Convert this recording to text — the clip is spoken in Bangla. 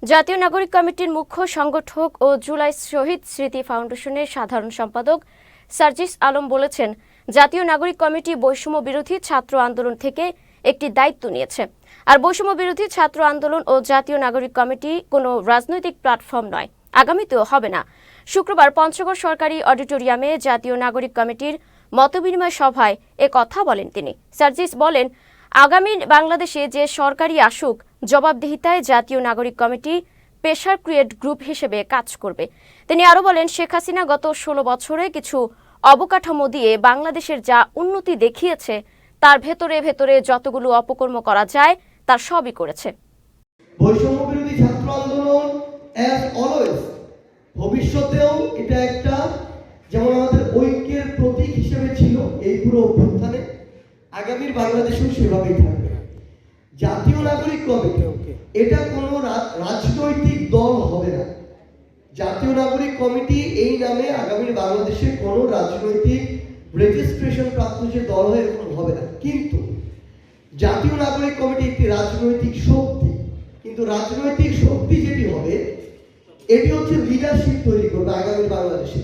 জাতীয় নাগরিক কমিটির মুখ্য সংগঠক ও জুলাই শহীদ স্মৃতি ফাউন্ডেশনের সাধারণ সম্পাদক সার্জিস আলম বলেছেন, জাতীয় নাগরিক কমিটি বৈষম্য বিরোধী ছাত্র আন্দোলন থেকে একটি দায়িত্ব নিয়েছে। আর বৈষম্য বিরোধী ছাত্র আন্দোলন ও জাতীয় নাগরিক কমিটি কোনো রাজনৈতিক প্ল্যাটফর্ম নয়, আগামীতেও হবে না। শুক্রবার পঞ্চগড় সরকারি অডিটোরিয়ামে জাতীয় নাগরিক কমিটির মতবিনিময় সভায় কথা বলেন তিনি। সার্জিস বলেন, আগামী বাংলাদেশে যে সরকারি আসুক, জবাবদিহিতায় জাতীয় নাগরিক কমিটি প্রেসার ক্রিয়েট গ্রুপ হিসেবে কাজ করবে। তিনি আরও বলেন, শেখ হাসিনা গত 16 বছরে কিছু অবকাঠামো দিয়ে বাংলাদেশের যা উন্নতি দেখিয়েছে, তার ভেতরে ভেতরে যতগুলো অপকর্ম করা যায় তার সবই করেছে। বৈষম্য বিরোধী ছাত্র আন্দোলন অ্যাজ অলওয়েজ ভবিষ্যতেও এটা একটা যেমন আমাদের ঐক্যের প্রতীক হিসেবে ছিল এই পুরো অভ্যুত্থানে, আগামীর বাংলাদেশেও সেভাবেই থাকবে। জাতীয় নাগরিক কমিটি এটা কোনো রাজনৈতিক দল হবে না। জাতীয় নাগরিক কমিটি এই নামে আগামীর বাংলাদেশে কোনো রাজনৈতিক রেজিস্ট্রেশন প্রাপ্ত যে দল হয় এরকম হবে না। কিন্তু জাতীয় নাগরিক কমিটি একটি রাজনৈতিক শক্তি, কিন্তু রাজনৈতিক শক্তি যেটি হবে এটি হচ্ছে লিডারশিপ তৈরি করবে আগামী বাংলাদেশে।